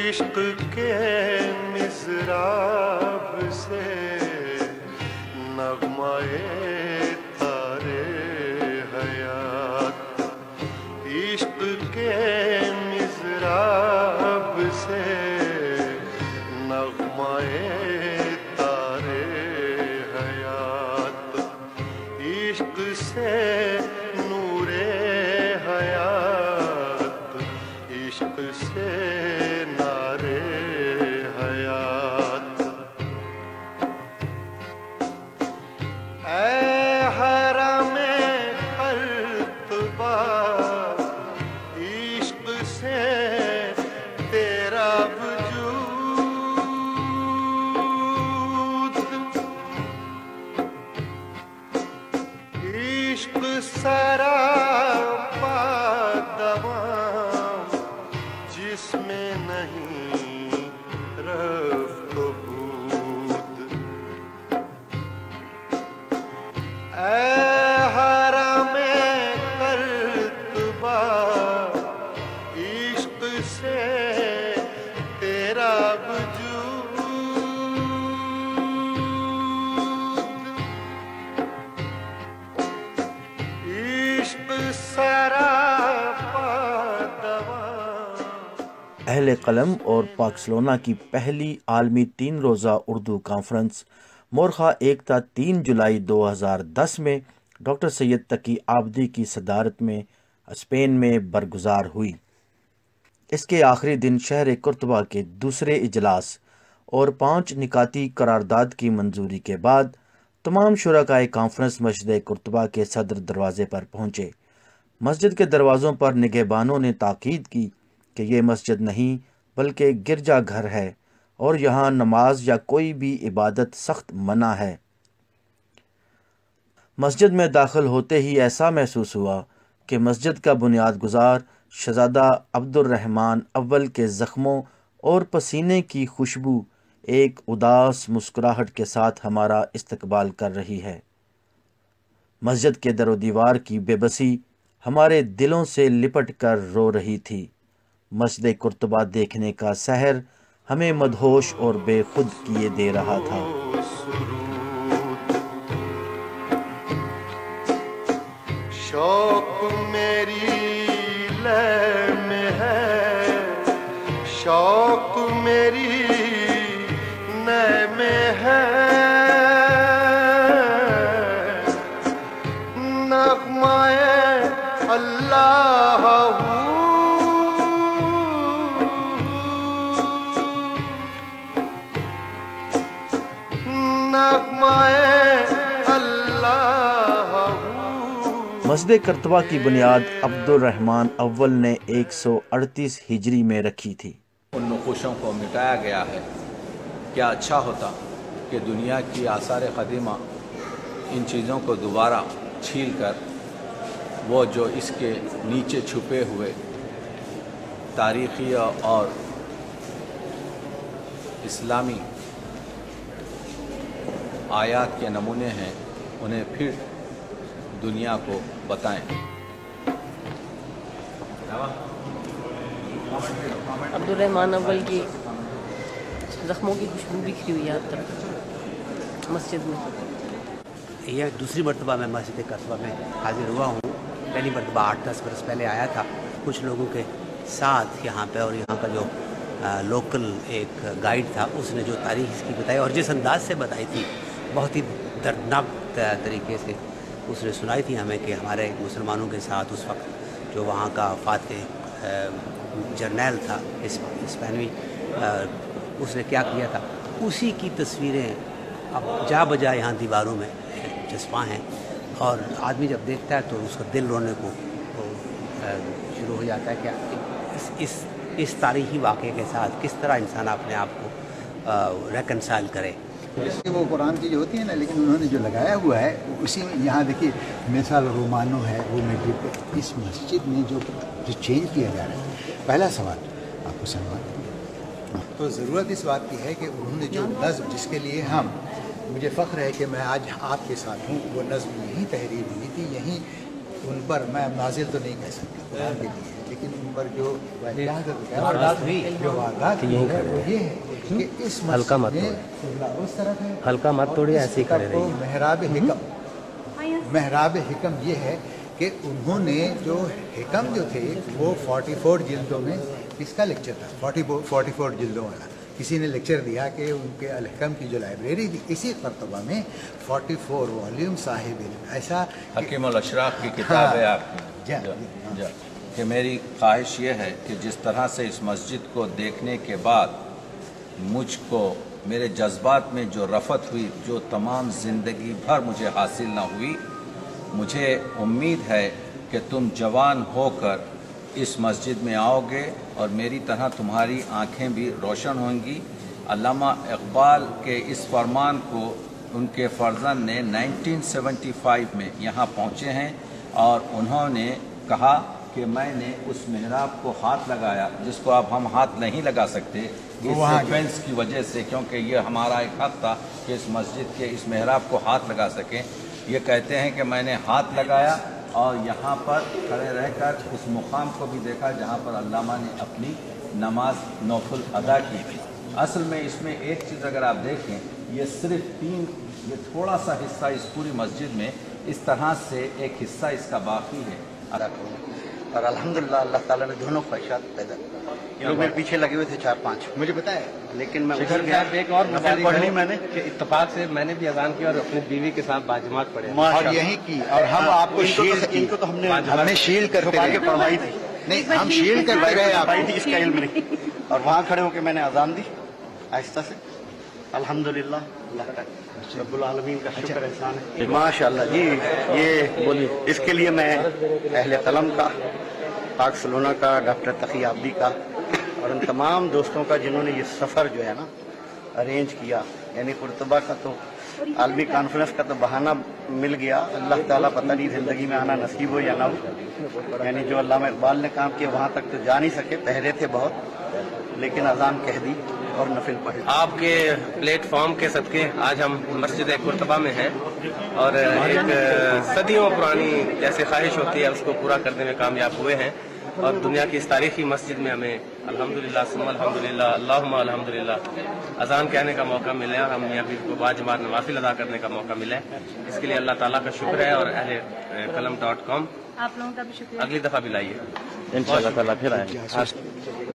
عشق کے مضراب سے نغمہ تارے حیات، عشق کے مضراب سے نغمہ تارے حیات، عشق سے نور حیات، عشق سے نارے حیات۔ اے حرم قلتبہ عشق سے تیرا وجود، عشق سراپا دوام جس میں نہیں رفت و بود، اے حرم قلتبہ عشق سے تیرا وجود، عشق سراپا دوام۔ اہل قلم اور پاکسلونا کی پہلی عالمی 3 روزہ اردو کانفرنس مورخہ 1 تا 3 جولائی 2010 میں ڈاکٹر سید تقی عابدی کی صدارت میں اسپین میں برگزار ہوئی۔ اس کے آخری دن شہر قرطبہ کے دوسرے اجلاس اور 5 نکاتی قرارداد کی منظوری کے بعد تمام شرکائے کانفرنس مسجد قرطبہ کے صدر دروازے پر پہنچے۔ مسجد کے دروازوں پر نگہبانوں نے تاکید کی کہ یہ مسجد نہیں بلکہ گرجا گھر ہے اور یہاں نماز یا کوئی بھی عبادت سخت منع ہے۔ مسجد میں داخل ہوتے ہی ایسا محسوس ہوا کہ مسجد کا بنیاد گزار شہزادہ عبد الرحمن اول کے زخموں اور پسینے کی خوشبو ایک اداس مسکراہٹ کے ساتھ ہمارا استقبال کر رہی ہے۔ مسجد کے در و دیوار کی بے بسی ہمارے دلوں سے لپٹ کر رو رہی تھی۔ مسجد قرطبہ دیکھنے کا سحر ہمیں مدہوش اور بے خود کیے دے رہا تھا۔ شوق میری لے میں ہے، شوق میری نے میں ہے، نغمہ اللہ مسجد قرطبہ کی بنیاد عبد الرحمن اول نے 138 ہجری میں رکھی تھی۔ ان نقوشوں کو مٹایا گیا ہے۔ کیا اچھا ہوتا کہ دنیا کی آثار قدیمہ ان چیزوں کو دوبارہ چھیل کر وہ جو اس کے نیچے چھپے ہوئے تاریخی اور اسلامی آیات کے نمونے ہیں انہیں پھر دنیا کو بتائیں۔ عبد الرحمن اول کی زخموں کی خوشبو بکھری ہوئی ہے اب تک مسجد میں۔ یہ دوسری مرتبہ میں مسجد قرطبہ میں حاضر ہوا ہوں۔ پہلی مرتبہ 8-10 برس پہلے آیا تھا کچھ لوگوں کے ساتھ یہاں پہ، اور یہاں کا جو لوکل ایک گائیڈ تھا اس نے جو تاریخ اس کی بتائی اور جس انداز سے بتائی تھی بہت ہی دردناک طریقے سے اس نے سنائی تھی ہمیں کہ ہمارے مسلمانوں کے ساتھ اس وقت جو وہاں کا فاتح جرنیل تھا اسپینوی، اس نے کیا کیا تھا، اسی کی تصویریں اب جا بجا یہاں دیواروں میں چسپاں ہیں، اور آدمی جب دیکھتا ہے تو اس کا دل رونے کو شروع ہو جاتا ہے کہ اس تاریخی واقعے کے ساتھ کس طرح انسان اپنے آپ کو ریکنسائل کرے۔ وہ قرآن کی جو ہوتی ہے نا، لیکن انہوں نے جو لگایا ہوا ہے اسی میں یہاں دیکھیے مثال رومانو ہے، وہ میڈرڈ پہ اس مسجد میں جو چینج کیا جا رہا ہے۔ پہلا سوال آپ کو سلمان، تو ضرورت اس بات کی ہے کہ انہوں نے جو نظم جس کے لیے مجھے فخر ہے کہ میں آج آپ کے ساتھ ہوں، وہ نظم یہیں تحریر ہوئی تھی، یہیں उन पर मैं नाजिल तो नहीं कह सकता कुरान के लिए, लेकिन उन पर जो वारदात हुई जो वारदात हुई है वो ये है कि इस हल्का मत मस्जिद में किबला उस तरफ है, हल्का मत तोड़िए, ऐसे ही खड़े रहिए। महराब हिकम ये है कि उन्होंने जो हिकम जो थे वो 44 जिल्दों में, किसका लेक्चर था 44 जिल्दों वाला, किसी ने लेक्चर दिया कि उनके अल-हिकम की जो लाइब्रेरी थी इसी मरतबा में 44 वॉल्यूम साहिब इल्म, ऐसा हकीम अल अशराफ की किताब है आपकी कि मेरी ख्वाहिश ये है कि जिस तरह से इस मस्जिद को देखने के बाद मुझको मेरे जज्बात में जो रफ़त हुई, जो तमाम ज़िंदगी भर मुझे हासिल ना हुई, मुझे उम्मीद है कि तुम जवान होकर इस मस्जिद में आओगे और मेरी तरह तुम्हारी आंखें भी रोशन होंगी। अल्लामा इकबाल के इस फरमान को उनके फर्जंद ने 1975 में यहाँ पहुँचे हैं और उन्होंने कहा कि मैंने उस मेहराब को हाथ लगाया, जिसको अब हम हाथ नहीं लगा सकते इस ऑफेंस की वजह से, क्योंकि ये हमारा एक हक था कि इस मस्जिद के इस मेहराब को हाथ लगा सकें। ये कहते हैं कि मैंने हाथ लगाया और यहाँ पर खड़े रहकर उस मुकाम को भी देखा जहाँ पर अल्लामा ने अपनी नमाज नौफल अदा की थी। असल में इसमें एक चीज़ अगर आप देखें, ये सिर्फ ये थोड़ा सा हिस्सा इस पूरी मस्जिद में, इस तरह से एक हिस्सा इसका बाकी है। और अल्हम्दुलिल्लाह अल्लाह ताला ने दोनों ख्वाहिशात पैदा की। ये लोग मेरे पीछे लगे हुए थे 4-5, मुझे पता है, लेकिन मैं उधर गया। एक और पढ़नी मैंने कि इत्तेफाक से मैंने भी अजान की और अपनी बीवी के साथ बाजमात पढ़े और यही की, और हम आपको शील्ड की, इनको तो हमने शील्ड करके पढ़वाई थी, नहीं हम शील्ड करवाई रहे पढ़वाई थी, इसका इल्म नहीं। और वहाँ खड़े होकर मैंने अजान दी आहिस्ता से। अल्हम्दुलिल्लाह अल्लाह का रब्बुल आलमीन का शुक्र एहसान है। माशाअल्लाह जी, ये बोलिए, इसके लिए मैं अहले कलम का, बार्सिलोना का, डॉक्टर तकी आब्दी का और उन तमाम दोस्तों का जिन्होंने ये सफ़र जो है ना अरेंज किया, यानी कुर्तबा का तो आलमी कॉन्फ्रेंस का तो बहाना मिल गया। अल्लाह ताला पता नहीं ज़िंदगी में आना नसीब हो या ना हो, यानी जो अल्लामा इकबाल ने काम किया वहाँ तक तो जा नहीं सके, पहले थे बहुत, लेकिन अजान कह दी और नफिल पढ़े। आपके प्लेटफॉर्म के सदके आज हम मस्जिद कुर्तबा में हैं और एक सदियों पुरानी जैसे ख्वाहिश होती है उसको पूरा करने में कामयाब हुए हैं और दुनिया की इस तारीखी मस्जिद में हमें अल्हम्दुलिल्लाह सुम्मा अल्हम्दुलिल्लाह अल्लाहुम्मा अल्हम्दुलिल्लाह अजान कहने का मौका मिला और हम यहाँ को बाजमात नवाफिल अदा करने का मौका मिला है। इसके लिए अल्लाह ताला का शुक्र है और अहले कलम.com आप लोगों का भी शुक्रिया। अगली दफ़ा भी लाइए इंशाअल्लाह ताला फिर आए।